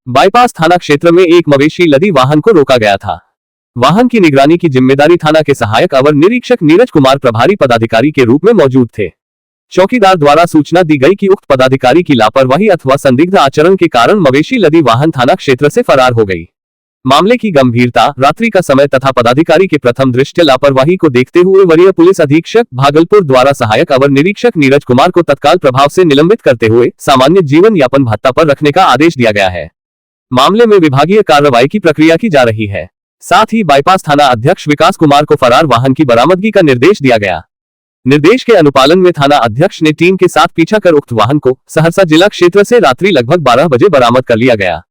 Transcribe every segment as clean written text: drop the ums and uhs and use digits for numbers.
Bypass थाना क्षेत्र में एक मवेशी लदी वाहन को रोका गया था। वाहन की निगरानी की जिम्मेदारी थाना के सहायक अवर निरीक्षक नीरज कुमार प्रभारी पदाधिकारी के रूप में मौजूद थे। चौकीदार द्वारा सूचना दी गई कि उक्त पदाधिकारी की लापरवाही अथवा संदिग्ध आचरण के कारण मवेशी लदी वाहन थाना क्षेत्र से फरार हो गई। मामले की गंभीरता, रात्रि का समय तथा पदाधिकारी के प्रथम दृष्टया लापरवाही को देखते हुए वरीय पुलिस अधीक्षक भागलपुर द्वारा सहायक अवर निरीक्षक नीरज कुमार को तत्काल प्रभाव से निलंबित करते हुए सामान्य जीवन यापन भत्ता पर रखने का आदेश दिया गया है। मामले में विभागीय कार्रवाई की प्रक्रिया की जा रही है। साथ ही बाईपास थाना अध्यक्ष विकास कुमार को फरार वाहन की बरामदगी का निर्देश दिया गया। निर्देश के अनुपालन में थाना अध्यक्ष ने टीम के साथ पीछा कर उक्त वाहन को सहरसा जिला क्षेत्र से रात्रि लगभग 12 बजे बरामद कर लिया गया।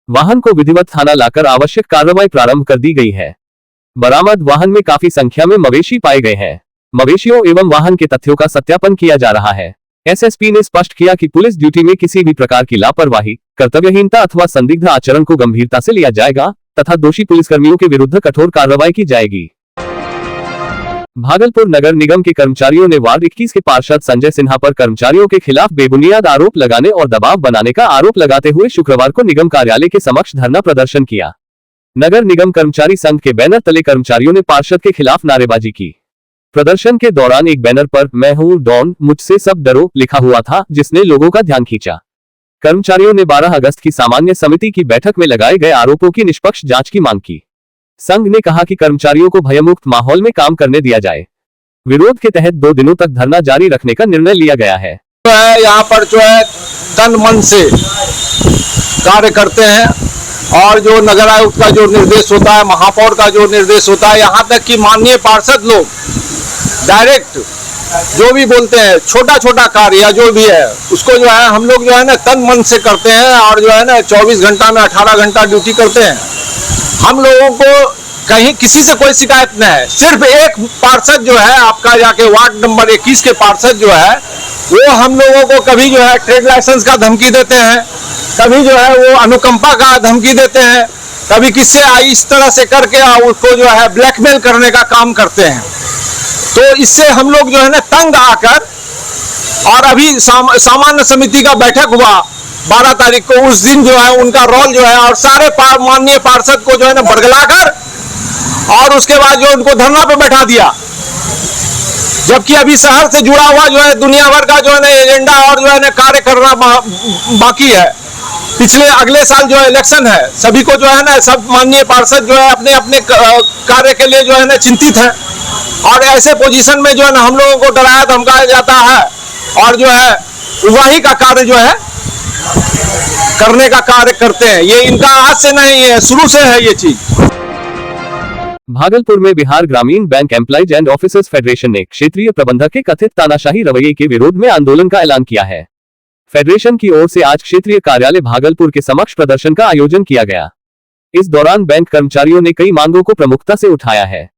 वाहन को विधिवत थाना लाकर आवश्यक कार्रवाई प्रारंभ कर दी गई है। बरामद वाहन में काफी संख्या में मवेशी पाए गए हैं। मवेशियों एवं वाहन के तथ्यों का सत्यापन किया जा रहा है। एसएसपी ने स्पष्ट किया कि पुलिस ड्यूटी में किसी भी प्रकार की लापरवाही, कर्तव्यहीनता अथवा संदिग्ध आचरण को गंभीरता से लिया जाएगा तथा दोषी पुलिसकर्मियों के विरुद्ध कठोर कार्रवाई की जाएगी। भागलपुर नगर निगम के कर्मचारियों ने वार्ड 21 के पार्षद संजय सिन्हा पर कर्मचारियों के खिलाफ बेबुनियाद आरोप लगाने और दबाव बनाने का आरोप लगाते हुए शुक्रवार को निगम कार्यालय के समक्ष धरना प्रदर्शन किया। नगर निगम कर्मचारी संघ के बैनर तले कर्मचारियों ने पार्षद के खिलाफ नारेबाजी की। प्रदर्शन के दौरान एक बैनर पर "मैं हूं डॉन, मुझसे सब डरो" लिखा हुआ था, जिसने लोगों का ध्यान खींचा। कर्मचारियों ने 12 अगस्त की सामान्य समिति की बैठक में लगाए गए आरोपों की निष्पक्ष जांच की मांग की। संघ ने कहा कि कर्मचारियों को भयमुक्त माहौल में काम करने दिया जाए। विरोध के तहत 2 दिनों तक धरना जारी रखने का निर्णय लिया गया है। यहाँ पर जो है तन मन से कार्य करते हैं और जो नगर आयुक्त का जो निर्देश होता है, महापौर का जो निर्देश होता है, यहाँ तक कि माननीय पार्षद लोग डायरेक्ट जो भी बोलते हैं, छोटा छोटा कार्य या जो भी है, उसको जो है हम लोग जो है ना तन मन से करते हैं और जो है ना 24 घंटा में 18 घंटा ड्यूटी करते हैं। हम लोगों को कहीं किसी से कोई शिकायत नहीं है। सिर्फ एक पार्षद जो है आपका जाके वार्ड नंबर 21 के पार्षद जो है वो हम लोगों को कभी जो है ट्रेड लाइसेंस का धमकी देते हैं, कभी जो है वो अनुकंपा का धमकी देते हैं, कभी किससे इस तरह से करके उसको जो है ब्लैकमेल करने का काम करते हैं। तो इससे हम लोग जो है ना तंग आकर, और अभी सामान्य समिति का बैठक हुआ 12 तारीख को, उस दिन जो है उनका रोल जो है और सारे माननीय पार्षद को जो है ना बरगलाकर और उसके बाद जो उनको धरना पे बैठा दिया। जबकि अभी शहर से जुड़ा हुआ जो है दुनिया भर का जो है ना एजेंडा और जो है ना कार्य करना बाकी है। पिछले अगले साल जो है इलेक्शन है, सभी को जो है ना सब माननीय पार्षद जो है अपने अपने कार्य के लिए जो है ना चिंतित है और ऐसे पोजीशन में जो है ना हम लोगों को डराया धमकाया जाता है और जो है वही का कार्य जो है करने का कार्य करते हैं। ये इनका आज से नहीं है, शुरू से है ये चीज। भागलपुर में बिहार ग्रामीण bank employees and officers federation ने क्षेत्रीय प्रबंधक के कथित तानाशाही रवैये के विरोध में आंदोलन का ऐलान किया है। फेडरेशन की ओर से आज क्षेत्रीय कार्यालय भागलपुर के समक्ष प्रदर्शन का आयोजन किया गया। इस दौरान बैंक कर्मचारियों ने कई मांगों को प्रमुखता से उठाया है।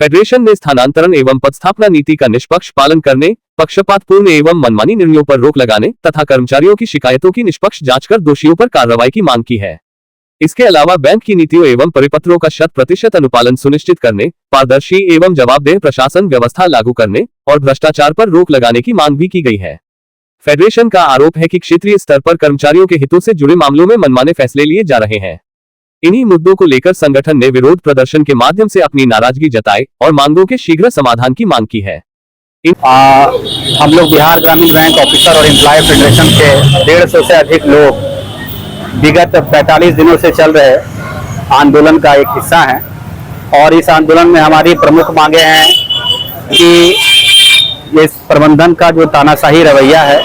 फेडरेशन ने स्थानांतरण एवं पदस्थापना नीति का निष्पक्ष पालन करने, पक्षपातपूर्ण एवं मनमानी निर्णयों पर रोक लगाने तथा कर्मचारियों की शिकायतों की निष्पक्ष जांच कर दोषियों पर कार्रवाई की मांग की है। इसके अलावा बैंक की नीतियों एवं परिपत्रों का 100% अनुपालन सुनिश्चित करने, पारदर्शी एवं जवाबदेह प्रशासन व्यवस्था लागू करने और भ्रष्टाचार पर रोक लगाने की मांग भी की गई है। फेडरेशन का आरोप है कि क्षेत्रीय स्तर पर कर्मचारियों के हितों से जुड़े मामलों में मनमाने फैसले लिए जा रहे हैं। इन्हीं मुद्दों को लेकर संगठन ने विरोध प्रदर्शन के माध्यम से अपनी नाराजगी जताई और मांगों के शीघ्र समाधान की मांग की है। हम लोग बिहार ग्रामीण बैंक ऑफिसर और एम्प्लॉय फेडरेशन के 150 से अधिक लोग विगत 45 दिनों से चल रहे आंदोलन का एक हिस्सा हैं और इस आंदोलन में हमारी प्रमुख मांगे हैं कि इस प्रबंधन का जो तानाशाही रवैया है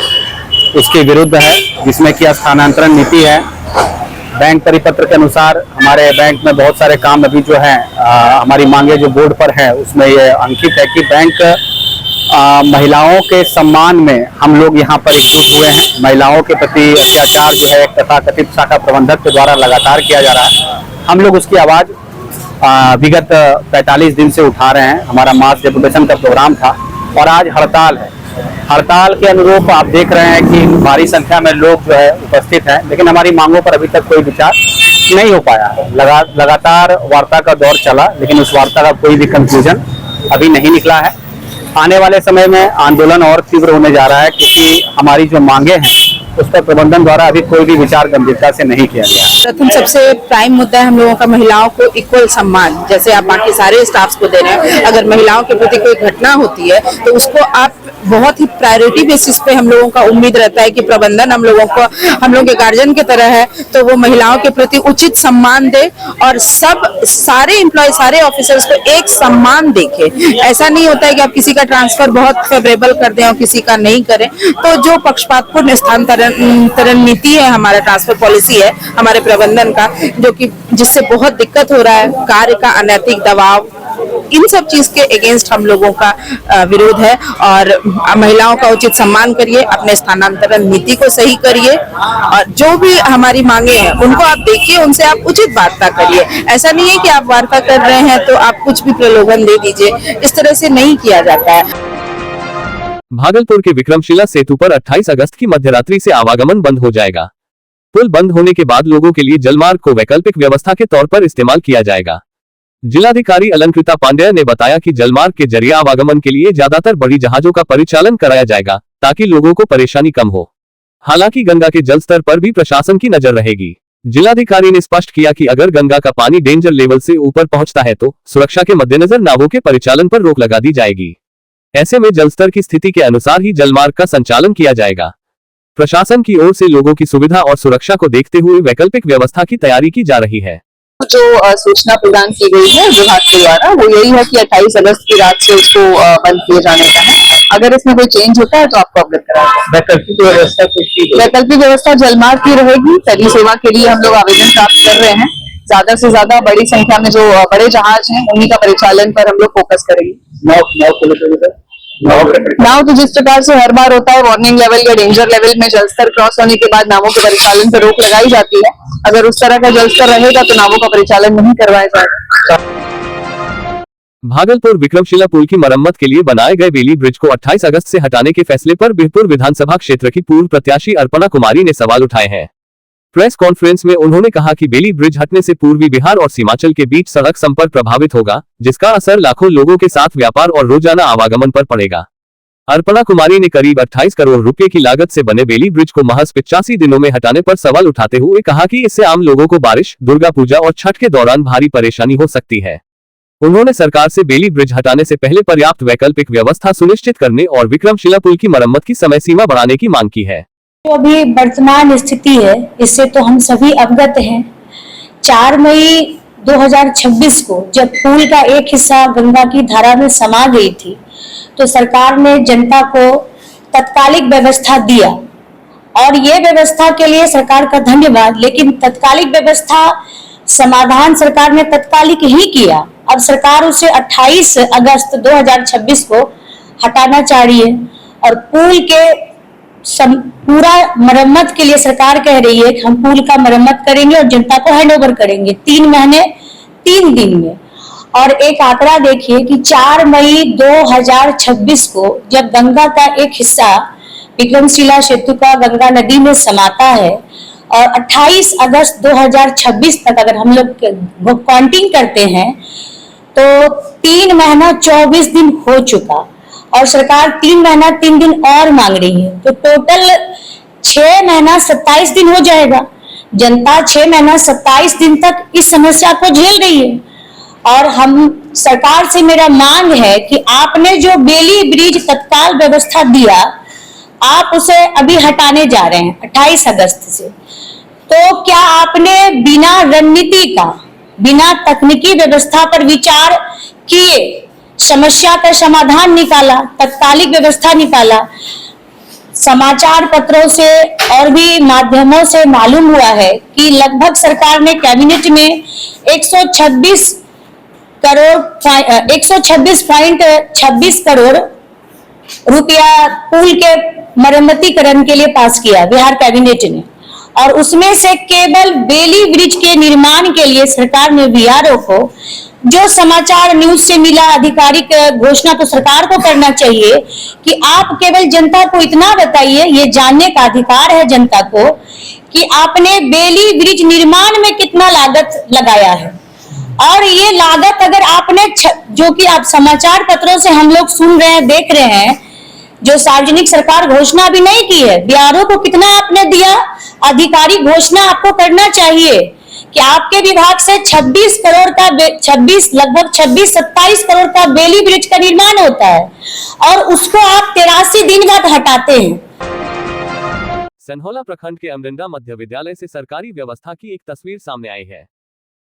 उसके विरुद्ध है, जिसमें कि स्थानांतरण नीति है। बैंक परिपत्र के अनुसार हमारे बैंक में बहुत सारे काम अभी जो है हमारी मांगे जो बोर्ड पर है उसमें ये अंकित है कि बैंक महिलाओं के सम्मान में हम लोग यहाँ पर एकजुट हुए हैं। महिलाओं के प्रति अत्याचार जो है तथाकथित शाखा प्रबंधक के द्वारा लगातार किया जा रहा है। हम लोग उसकी आवाज़ विगत 45 दिन से उठा रहे हैं। हमारा मास डेपुटेशन का प्रोग्राम था और आज हड़ताल है। हड़ताल के अनुरूप आप देख रहे हैं कि भारी संख्या में लोग जो है उपस्थित हैं, लेकिन हमारी मांगों पर अभी तक कोई विचार नहीं हो पाया है। लगातार वार्ता का दौर चला, लेकिन उस वार्ता का कोई भी कंक्लूजन अभी नहीं निकला है। आने वाले समय में आंदोलन और तीव्र होने जा रहा है, क्योंकि हमारी जो मांगे हैं उस पर प्रबंधन द्वारा अभी कोई भी विचार गंभीरता से नहीं किया गया। प्रथम सबसे प्राइम मुद्दा है हम लोगों का महिलाओं को इक्वल सम्मान, जैसे आप बाकी सारे स्टाफ्स को दे रहे हैं। अगर महिलाओं के प्रति कोई घटना होती है तो उसको आप बहुत ही प्रायोरिटी बेसिस पे हम लोगों का उम्मीद रहता है कि प्रबंधन हम लोगों के गार्जियन की तरह है, तो वो महिलाओं के प्रति उचित सम्मान दे और सारे एम्प्लॉय, सारे ऑफिसर्स को एक सम्मान देखे। ऐसा नहीं होता है कि आप किसी का ट्रांसफर बहुत फेवरेबल कर दें और किसी का नहीं करें। तो जो पक्षपातपूर्ण स्थानांतरण नीति है, हमारा ट्रांसफर पॉलिसी है हमारे प्रबंधन का, जो कि जिससे बहुत दिक्कत हो रहा है, कार्य का अनैतिक दबाव, इन सब चीज के अगेंस्ट हम लोगों का विरोध है। और महिलाओं का उचित सम्मान करिए, अपने स्थानांतरण नीति को सही करिए और जो भी हमारी मांगे हैं उनको आप देखिए, उनसे आप उचित वार्ता करिए। ऐसा नहीं है कि आप वार्ता कर रहे हैं तो आप कुछ भी प्रलोभन दे दीजिए, इस तरह से नहीं किया जाता है। भागलपुर के विक्रमशिला सेतु पर 28 अगस्त की मध्यरात्रि से आवागमन बंद हो जाएगा। पुल बंद होने के बाद लोगों के लिए जलमार्ग को वैकल्पिक व्यवस्था के तौर पर इस्तेमाल किया जाएगा। जिलाधिकारी अलंकृता पांडेय ने बताया कि जलमार्ग के जरिए आवागमन के लिए ज्यादातर बड़ी जहाजों का परिचालन कराया जाएगा ताकि लोगों को परेशानी कम हो। हालांकि गंगा के जल स्तर पर भी प्रशासन की नजर रहेगी। जिलाधिकारी ने स्पष्ट किया कि अगर गंगा का पानी डेंजर लेवल से ऊपर पहुंचता है तो सुरक्षा के मद्देनजर नावों के परिचालन पर रोक लगा दी जाएगी। ऐसे में जलस्तर की स्थिति के अनुसार ही जलमार्ग का संचालन किया जाएगा। प्रशासन की ओर से लोगों की सुविधा और सुरक्षा को देखते हुए वैकल्पिक व्यवस्था की तैयारी की जा रही है। जो सूचना प्रदान की गई है विभाग के द्वारा वो यही है कि 28 अगस्त की रात से उसको बंद किए जाने का है। अगर इसमें कोई चेंज होता है तो आपको अवगत कराएंगे। वैकल्पिक व्यवस्था जलमार्ग की रहेगी। फेरी सेवा के लिए हम लोग आवेदन प्राप्त कर रहे हैं। ज्यादा से ज्यादा बड़ी संख्या में जो बड़े जहाज हैं उन्हीं का परिचालन पर हम लोग फोकस करेंगे। नाव तो जिस प्रकार से हर बार होता है, वार्निंग लेवल या डेंजर लेवल में जलस्तर क्रॉस होने के बाद नावों के परिचालन पर रोक लगाई जाती है। अगर उस तरह का जलस्तर रहेगा तो नावों का परिचालन नहीं करवाया जाएगा। भागलपुर विक्रमशिला पुल की मरम्मत के लिए बनाए गए बेली ब्रिज को 28 अगस्त से हटाने के फैसले पर बिहपुर विधानसभा क्षेत्र की पूर्व प्रत्याशी अर्पणा कुमारी ने सवाल उठाए हैं। प्रेस कॉन्फ्रेंस में उन्होंने कहा कि बेली ब्रिज हटने से पूर्वी बिहार और सीमांचल के बीच सड़क संपर्क प्रभावित होगा, जिसका असर लाखों लोगों के साथ व्यापार और रोजाना आवागमन पर पड़ेगा। अर्पणा कुमारी ने करीब 28 करोड़ रुपए की लागत से बने बेली ब्रिज को महज 85 दिनों में हटाने पर सवाल उठाते हुए कहा कि इससे आम लोगों को बारिश, दुर्गा पूजा और छठ के दौरान भारी परेशानी हो सकती है। उन्होंने सरकार से बेली ब्रिज हटाने से पहले पर्याप्त वैकल्पिक व्यवस्था सुनिश्चित करने और विक्रमशिला पुल की मरम्मत की समय सीमा बढ़ाने की मांग की है। जो अभी वर्तमान स्थिति है इससे तो हम सभी अवगत हैं। 4 मई 2026 को जब पुल का एक हिस्सा गंगा की धारा में समा गई थी तो सरकार ने जनता को तत्कालिक व्यवस्था दिया और ये व्यवस्था के लिए सरकार का धन्यवाद। लेकिन तत्कालिक व्यवस्था समाधान सरकार ने तत्कालिक ही किया। अब सरकार उसे 28 अगस्त 2026 को हटाना चाह रही है और पुल के पूरा मरम्मत के लिए सरकार कह रही है कि हम पुल का मरम्मत करेंगे और जनता को हैंडओवर करेंगे 3 महीने 3 दिन में। और एक आंकड़ा देखिए कि 4 मई 2026 को जब गंगा का एक हिस्सा विक्रमशिला सेतु का गंगा नदी में समाता है और 28 अगस्त 2026 तक अगर हम लोग काउंटिंग करते हैं तो 3 महीना 24 दिन हो चुका और सरकार 3 महीना 3 दिन और मांग रही है, तो टोटल 6 महीना 27 दिन हो जाएगा। जनता 6 महीना 27 दिन तक इस समस्या को झेल रही है और हम सरकार से मेरा मांग है कि आपने जो बेली ब्रिज तत्काल व्यवस्था दिया आप उसे अभी हटाने जा रहे हैं 28 अगस्त से, तो क्या आपने बिना रणनीति का, बिना तकनीकी व्यवस्था पर विचार किए समस्या का समाधान निकाला, तत्कालिक व्यवस्था निकाला? समाचार पत्रों से और भी माध्यमों से मालूम हुआ है कि लगभग सरकार ने कैबिनेट में 126.26 करोड़ रुपया पुल के मरम्मतीकरण के लिए पास किया बिहार कैबिनेट ने और उसमें से केवल बेली ब्रिज के निर्माण के लिए सरकार ने बीआरओ को, जो समाचार न्यूज से मिला आधिकारिक घोषणा तो सरकार को करना चाहिए कि आप केवल जनता को इतना बताइए, ये जानने का अधिकार है जनता को कि आपने बेली ब्रिज निर्माण में कितना लागत लगाया है। और ये लागत अगर आपने जो कि आप समाचार पत्रों से हम लोग सुन रहे हैं, देख रहे हैं, जो सार्वजनिक सरकार घोषणा अभी नहीं की है, बीआरओ को कितना आपने दिया? आधिकारिक घोषणा आपको करना चाहिए कि आपके विभाग से 26 करोड़ का लगभग 26-27 करोड़ का बेली ब्रिज का निर्माण होता है और उसको आप 83 दिन बाद हटाते हैं। सनहौला प्रखंड के अमरिंदा मध्य विद्यालय से सरकारी व्यवस्था की एक तस्वीर सामने आई है।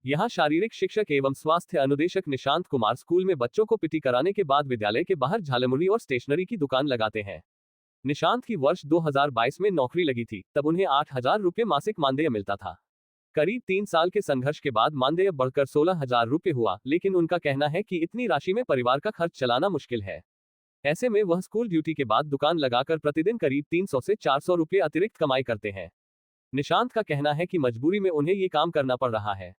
यहाँ शारीरिक शिक्षक एवं स्वास्थ्य अनुदेशक निशांत कुमार स्कूल में बच्चों को पीटी कराने के बाद विद्यालय के बाहर झालमुड़ी और स्टेशनरी की दुकान लगाते हैं। निशांत की वर्ष 2022 में नौकरी लगी थी, तब उन्हें 8,000 रुपये मासिक मानदेय मिलता था। करीब 3 साल के संघर्ष के बाद मानदेय बढ़कर 16,000 रुपये हुआ, लेकिन उनका कहना है कि इतनी राशि में परिवार का खर्च चलाना मुश्किल है। ऐसे में वह स्कूल ड्यूटी के बाद दुकान लगाकर प्रतिदिन करीब 300 से 400 रुपये अतिरिक्त कमाई करते हैं। निशांत का कहना है कि मजबूरी में उन्हें ये काम करना पड़ रहा है।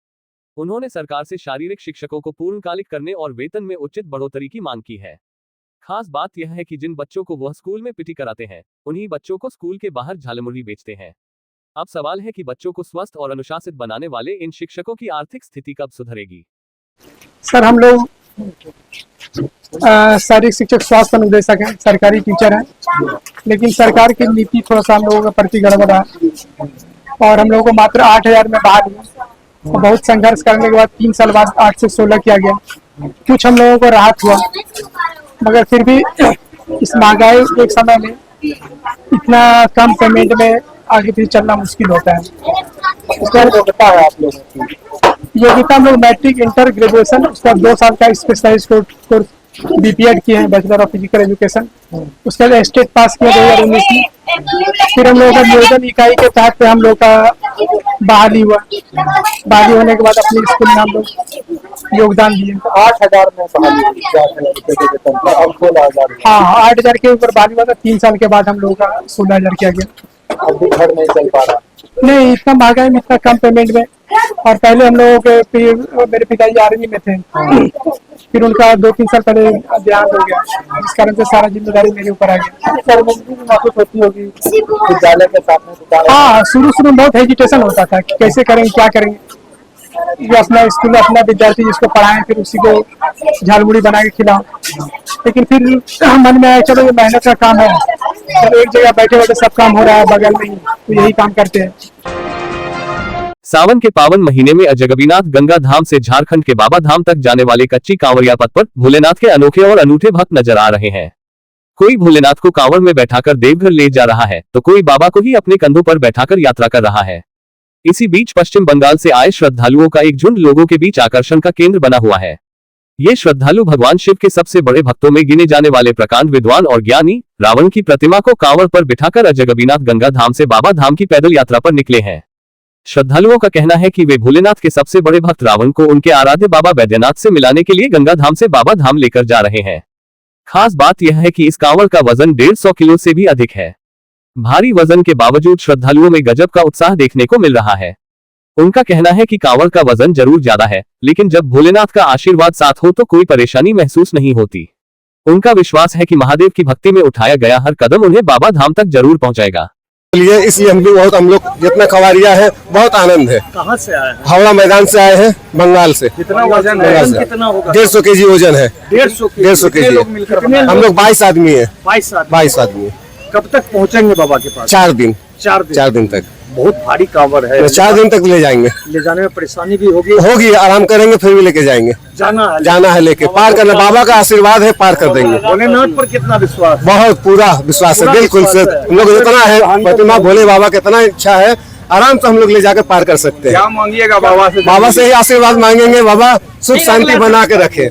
उन्होंने सरकार से शारीरिक शिक्षकों को पूर्णकालिक करने और वेतन में उचित बढ़ोतरी की मांग की है। खास बात यह है कि जिन बच्चों को वह स्कूल में पीटी कराते हैं, उन्हीं बच्चों को स्कूल के बाहर झालमुड़ी बेचते हैं। अब सवाल है कि बच्चों को स्वस्थ और अनुशासित बनाने वाले इन शिक्षकों की आर्थिक स्थिति कब सुधरेगी। सर, हम लोग शारीरिक शिक्षक स्वास्थ्य अनुदेशक हैं, सरकारी टीचर हैं, लेकिन सरकार की नीति थोड़ा सा हम लोगों का प्रति गड़बड़ है और हम लोगों को मात्र 8,000 में बहाल हुआ। बहुत संघर्ष करने के बाद 3 साल बाद 8 से 16 किया गया। कुछ हम लोगों को राहत हुआ, मगर फिर भी इस महंगाई एक समय में इतना कम पेमेंट में आगे भी चलना मुश्किल होता है। उसका योग्यता है आप लोगों की? योग्यता हम लोग मैट्रिक, इंटर, ग्रेजुएशन, उसका 2 साल का स्पेशलाइज्ड कोर्स बीपीएड किए हैं, बैचलर ऑफ फिजिकल एजुकेशन। उसके बाद स्टेट पास किया 2019 में। फिर हम लोगों का नियोजन इकाई के तहत हम लोग का बहाली हुआ। बहाली होने के बाद अपने स्कूल में हम लोग योगदान दिए। 8,000 में बहाली, हाँ, 8,000 के ऊपर बहाली हुआ था। 3 साल के बाद हम लोगों का 16,000 किया गया। अभी घर नहीं चल पा रहा? नहीं, इतना महंगाई में, इतना कम पेमेंट में। और पहले हम लोगों के मेरे पिताजी आर्मी में थे, फिर उनका 2-3 साल पहले देहांत हो गया, जिस कारण से सारा जिम्मेदारी मेरे ऊपर आ गया। शर्मिंदगी भी महसूस होती होगी विद्यालय के सामने दुकान? हाँ, शुरू में बहुत हेजिटेशन होता था कि कैसे करेंगे, क्या करेंगे। ये अपना स्कूल, अपना विद्यार्थी जिसको पढ़ाएं, फिर उसी को झालमुड़ी बना के खिलाओ। लेकिन फिर मन में आया चलो ये मेहनत का काम है, जब एक जगह बैठे बैठे सब काम हो रहा है बगल में ही, तो यही काम करते हैं। सावन के पावन महीने में अजगबीनाथ गंगा धाम से झारखंड के बाबा धाम तक जाने वाले कच्ची कांवरिया पथ पर भोलेनाथ के अनोखे और अनूठे भक्त नजर आ रहे हैं। कोई भोलेनाथ को कांवड़ में बैठाकर देवघर ले जा रहा है, तो कोई बाबा को ही अपने कंधों पर बैठाकर यात्रा कर रहा है। इसी बीच पश्चिम बंगाल से आए श्रद्धालुओं का एक झुंड लोगों के बीच आकर्षण का केंद्र बना हुआ है। ये श्रद्धालु भगवान शिव के सबसे बड़े भक्तों में गिने जाने वाले प्रकांड विद्वान और ज्ञानी रावण की प्रतिमा को कांवड़ पर बिठाकर अजगबीनाथ गंगा धाम से बाबा धाम की पैदल यात्रा पर निकले हैं। श्रद्धालुओं का कहना है कि वे भोलेनाथ के सबसे बड़े भक्त रावण को उनके आराध्य बाबा बैद्यनाथ से मिलाने के लिए गंगा धाम से बाबा धाम लेकर जा रहे हैं। खास बात यह है कि इस कांवड़ का वजन 150 किलो से भी अधिक है। भारी वजन के बावजूद श्रद्धालुओं में गजब का उत्साह देखने को मिल रहा है। उनका कहना है कि कांवड़ का वजन जरूर ज्यादा है, लेकिन जब भोलेनाथ का आशीर्वाद साथ हो तो कोई परेशानी महसूस नहीं होती। उनका विश्वास है कि महादेव की भक्ति में उठाया गया हर कदम उन्हें बाबा धाम तक जरूर पहुंचाएगा। इसलिए हम लोग जितना खवारिया है बहुत आनंद है। कहाँ से आए हैं? हावड़ा मैदान से आए हैं, बंगाल से। कितना वजन है? कितना होगा? 150 केजी वजन है। 150 केजी। हम लोग 22 आदमी है। 22 आदमी। कब तक पहुँचेंगे बाबा के पास? 4 दिन। 4 दिन तक। बहुत भारी कांवड़ है। 4 दिन तक ले जाएंगे। ले जाने में परेशानी भी होगी? आराम करेंगे, फिर भी लेके जाएंगे। जाना है लेके पार करना। बाबा का आशीर्वाद है, पार कर देंगे। भोलेनाथ पर कितना विश्वास? बहुत पूरा विश्वास है, बिल्कुल से। हम लोग जितना है प्रतिमा भोले बाबा का इतना इच्छा है, आराम से हम लोग ले जाकर पार कर सकते हैं। क्या मांगिएगा बाबा से? बाबा से ही आशीर्वाद मांगेंगे, बाबा सुख शांति बना के रखे।